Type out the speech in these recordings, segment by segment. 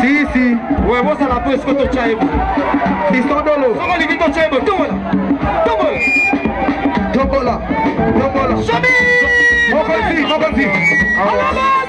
Si, si. Ouais, moi ça la peut, est-ce que tu as aimé? Ils sont dans l'eau. Comment les vite tu as aimé? Tombola. Chami! Mon petit. À la base!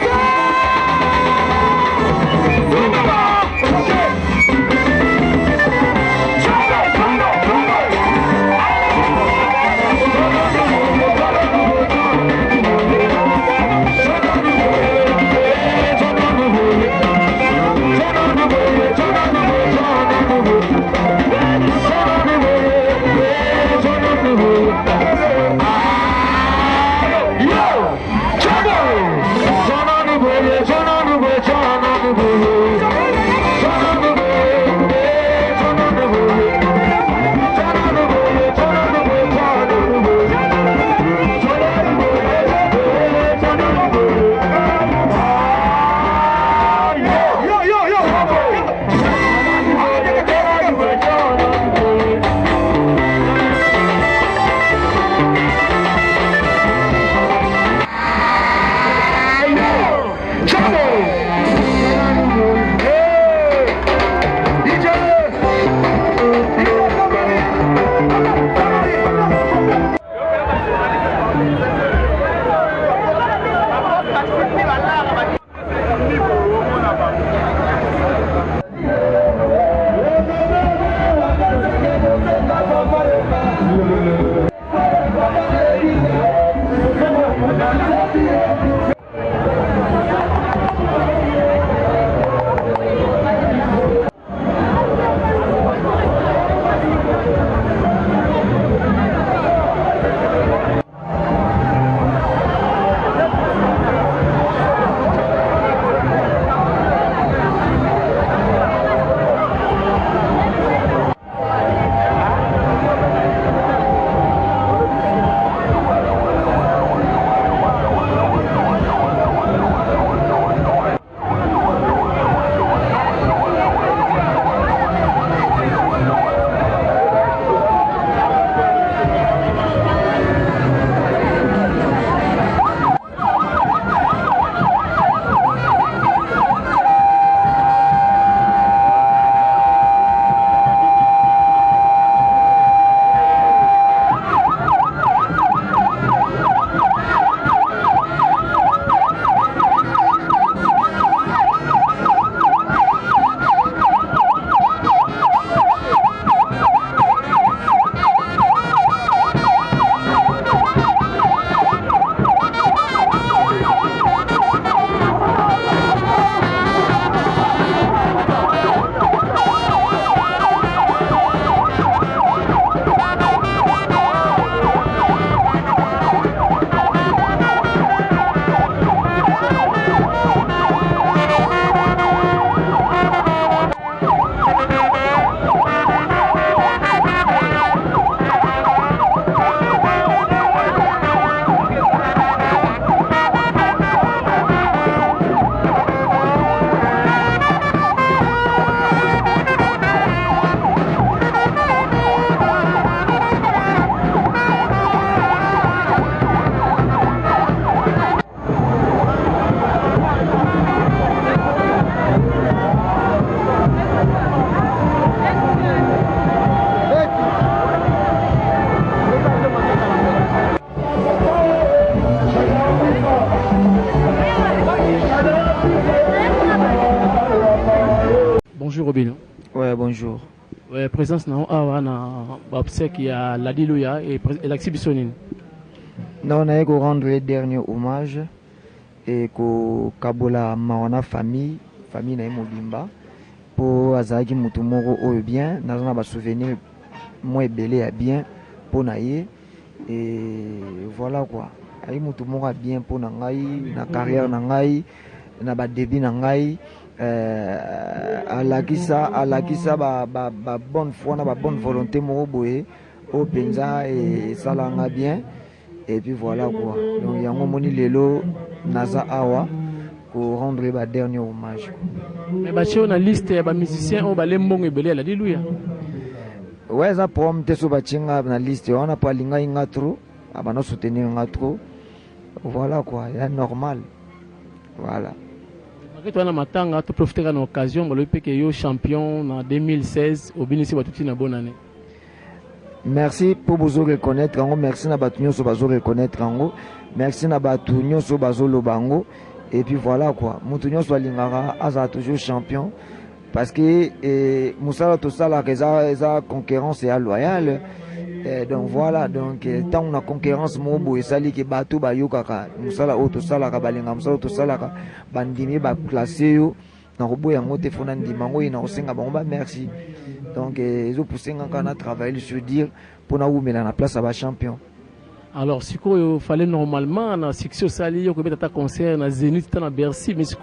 Robin. Ouais, bonjour. Ouais, présence na awa na obsèque ya Ladiluya et l'exhibition. Non, on a rendre le dernier hommage et ko kabola mawana famille na Mobimba pour azaki mutumoro oyo bien na ba souvenir moi belé à bien pour naie et voilà quoi. Ai mutumoro bien pour na ngai na carrière na ngai na ba début na ngai alakisa ba bonne foi na ba bonne volonté moko boye au penza et salanga bien et puis voilà quoi. Donc yango moni lelo naza awa pour rendre ba dernier hommage. Mais ba na liste ya ba musiciens o ba lembongo ebele la diluya. Ouais, ça prom te so ba chinga na liste on a pas linga inga trop abana soutenir inga trop. Voilà quoi, c'est normal. Voilà. Toi na matanga tu profiter de l'occasion ba le pe que yo champion en 2016 au binisi ba tuti na bonne année. Merci pour vous reconnaître, merci na batunyo so bazo reconnaître ango, merci na batunyo so bazo lobango et puis voilà quoi. Mutunyo so lingara aza toujours champion parce que musala to sala eza concurrence et loyale. Donc voilà, donc tant on a concurrence mobo et sali ki bato ba yokaka musala auto sala ka balinga musala to sala ka bandimi ba classer yo na robo yango te fona ndimango ina osenga bango ba merci. Donc ils ont poussé à travailler sur dire pour nous mettre la place à la champion. Alors si il fallait normalement na section sali yo ko beta concert na Zénith na Bercy mais c'est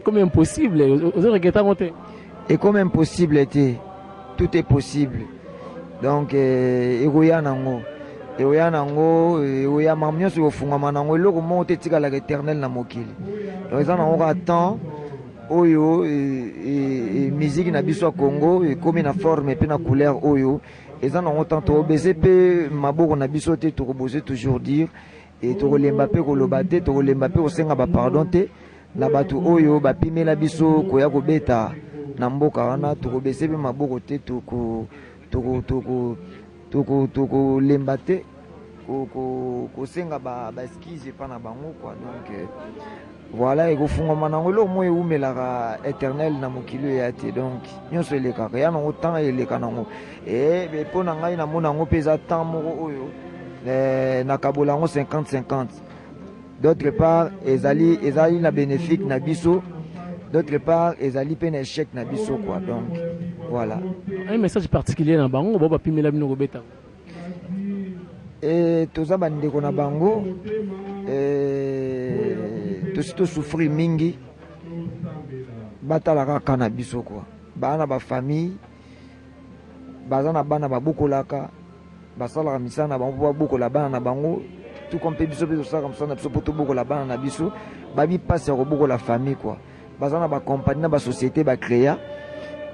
comme impossible aux regretter monter. Et comme impossible était tout est possible. Donc egoya nango egoya mamnyo so fungama nango eloko monte tika la éternel na mokili. Donc ils en ont attend oyo musique na biso Congo comme na forme et na couleur oyo eza na autant to BCP maboko na biso te to boser toujours dire et to lemba pe ko lobate to lemba pe osenga ba pardon te na batu oyo ba pimela biso ko ya ko beta na mboka wana to BCP maboko te to ko lemba te ko senga ba excuse pa na bango quoi. Donc voilà, et au fond, on a eu un la éternel na mokilo ya te donc nyonso eleka ya na autant eleka nango et pour na ngai na mona ngo pesa temps moko oyo na kabola ngo 50-50. D'autre part ezali na bénéfique na biso, d'autre part ezali pe na échec na biso quoi. Donc voilà. Un message particulier na bango boba pimela bino ko beta. Et toza bandeko na bango to souffrir mingi batala kaka na biso quoi. Bana ba famille bazana bana babukolaka basala misana bango babukola bana na bango tout comme biso biso sala misana biso poto bukola bana na biso babi passe ko bukola famille quoi. Bazana ba compagnie na ba société ba créer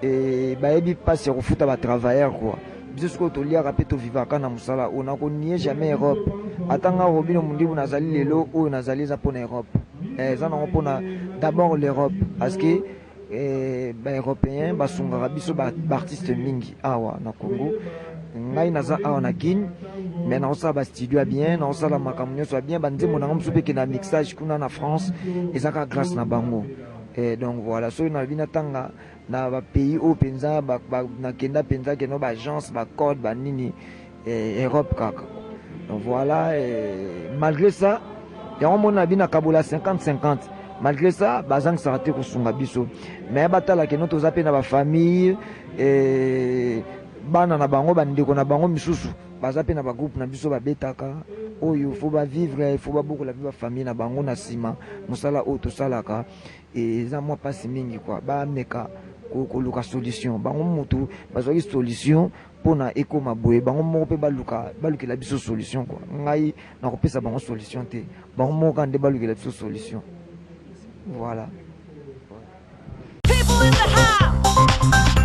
et babi passe ko futa ba travailleur quoi. Biso ko to lia rapé to vivaka na musala on a connu jamais Europe atanga robino mundibu nazali lelo o nazali za pona Europe. Ils en ont d'abord l'Europe parce que les Européens sont artistes mingi awa na Congo ngai naza awa na Guinée mais na ça ba studio bien na ça la makamnyo soit bien bandi mon ngam soupe que na mixage kuna na France et ça grâce na bango et donc voilà so na bina tanga na ba pays au penza ba na kenda penza que no ba agence ba code ba nini Europe kaka. Donc voilà malgré ça et on mona bina kabola 50-50. Malgré ça, bazang sarate ko sunga biso. Mais batala ke noto zape na ba famille et bana na bango bandeko na bango misusu. Bazape na ba groupe na biso ba betaka. Oyo faut ba vivre, faut ba beaucoup la vie ba famille na bango na sima. Musala auto salaka et za moi pas mingi quoi. Ba meka ko luka solution. Bango mutu bazaki solution pona eko maboye bango moko pe baluka la biso solution quoi. Ngai na ko pesa bango solution te. Bango moko ande baluka la biso solution. Voilà. People in the house.